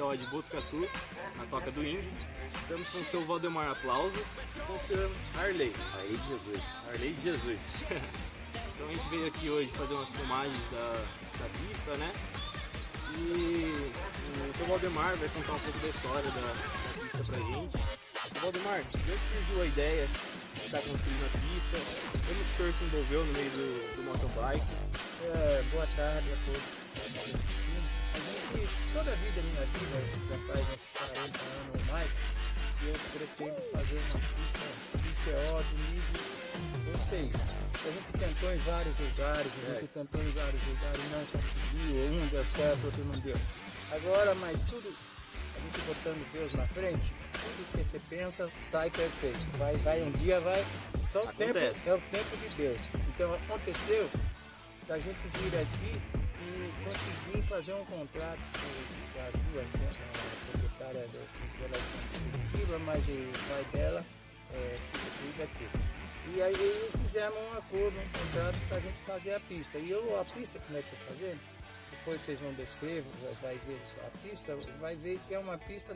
XCO de Botucatu, na Toca do Índio. Estamos com o seu Valdemar Aplauso e com o seu Arley. Arley de Jesus. Arley de Jesus. Então a gente veio aqui hoje fazer umas filmagens da pista, né? E o seu Valdemar vai contar um pouco da história da pista pra gente. Seu Valdemar, de onde surgiu a ideia de estar construindo a pista? Como que o senhor se envolveu no meio do motobike? Boa tarde a todos. Toda a vida, minha vida, já faz uns 40 anos ou mais, e eu pretendo fazer uma pista XCO de nível 6. A gente tentou em vários lugares, não conseguiu, um deu certo, outro não deu. Agora, mas tudo, a gente botando Deus na frente, tudo que você pensa sai perfeito. Vai um dia, vai. Só o tempo, é o tempo de Deus. Então aconteceu da gente vir aqui e conseguir fazer um contrato com as duas, a proprietária da Curitiba, mas o pai dela fica tudo aqui. E aí fizemos um acordo, um contrato para a gente fazer a pista. E a pista, como é que está fazendo? Depois vocês vão descer, vai ver a pista, vai ver que é uma pista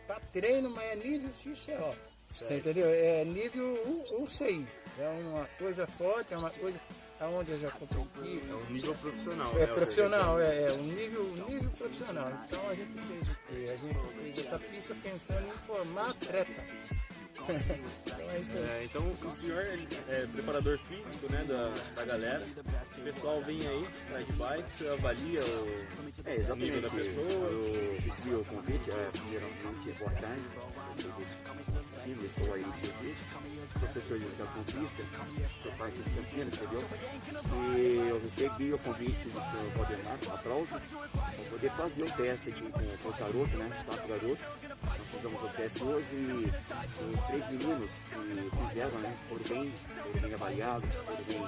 para treino, mas é nível XCO. Você entendeu? É nível UCI. É uma coisa forte, é uma coisa onde eu já competi. É um nível profissional. É profissional, é um nível profissional. Então a gente fez o quê? A gente fez essa pista pensando em formar atleta. Então o senhor é preparador físico, né, da galera. O pessoal vem aí, traz de bike, avalia o nível da pessoa. Eu recebi o convite, primeiramente, boa tarde. Eu sou aí de Jesus, professor de educação física, sou parte de Campinas, entendeu? E eu recebi o convite do senhor Valdemar Aplauso para poder fazer o teste com os garotos, né? 4 garotos. Nós fizemos o teste hoje e os 3 meninos que fizeram, né? Foram bem avaliados, foram bem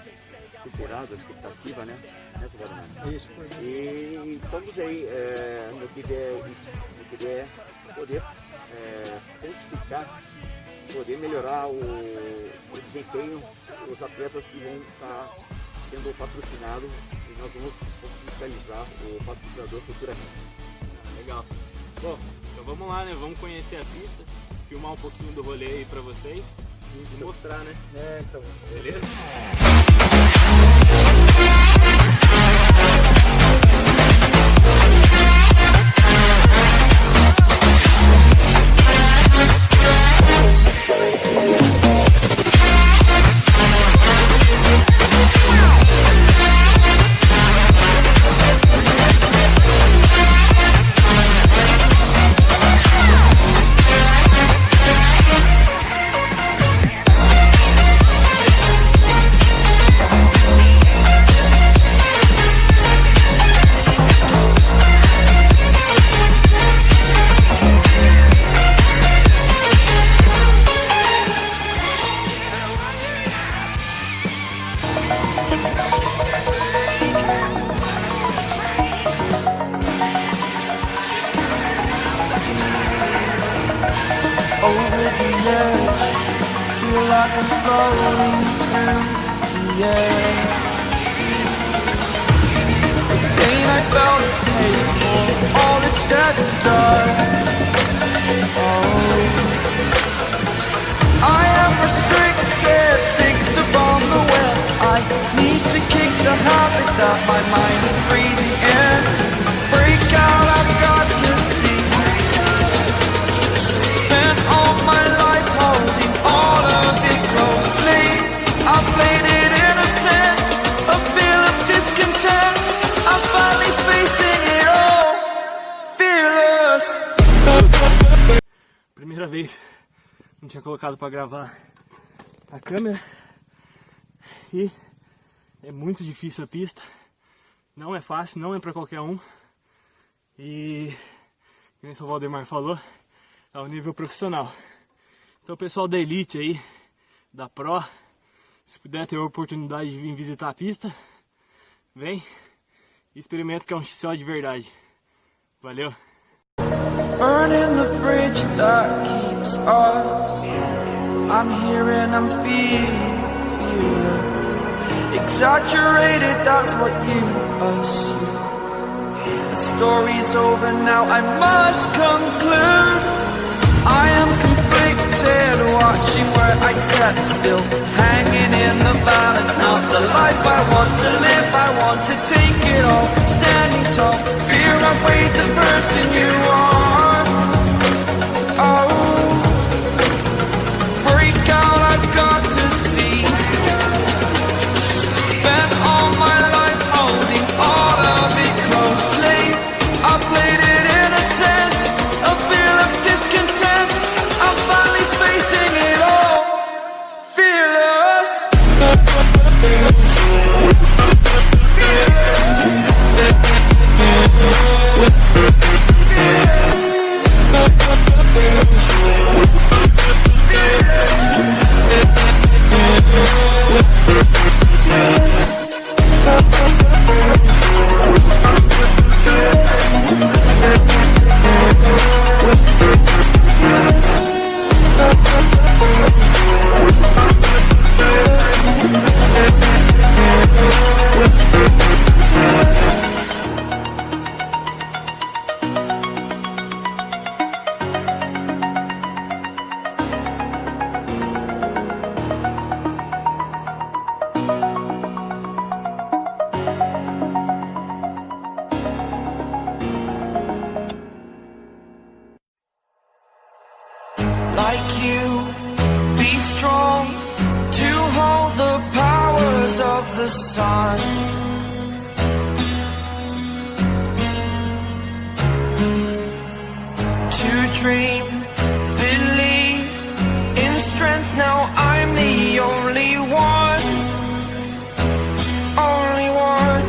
superados a expectativa, né? Seu Valdemar? Isso, e estamos aí no que der poder quantificar, poder melhorar o desempenho dos atletas que vão estar sendo patrocinados e nós vamos oficializar o patrocinador futuramente. Legal. Bom, então vamos lá, né? Vamos conhecer a pista, filmar um pouquinho do rolê aí pra vocês e mostrar, né? Então. Beleza? Over the edge, feel like I'm floating through the air. The pain I felt is paid for, all is said and done. I am restricted, fixed upon the web. I need to kick the habit that my mind is breathing in. Break out, I've got to see. Spent all my life holding all of it closely. I played it innocent, a feel of discontent. I'm finally facing it all, fearless. Primeira vez não tinha colocado pra gravar a câmera e é muito difícil a pista, não é fácil, não é pra qualquer um e, como o Valdemar falou, é o nível profissional. Então o pessoal da Elite aí, da Pro, se puder ter a oportunidade de vir visitar a pista, vem e experimenta que é um XCO de verdade. Valeu! Burning the bridge that keeps us. I'm here and I'm feeling exaggerated, that's what you assume. The story's over now, I must conclude. I am conflicted, watching where I step still, hanging in the balance. Not the life I want to live, I want to take it all, standing tall. Fear I weighed the person you are. Oh, break out, I've got to see. Spent all my life holding all of it closely. I played it innocent, a feel of discontent. I'm finally facing it all, fearless. Like you, be strong to hold the powers of the sun. To dream, believe in strength. Now I'm the only one, only one.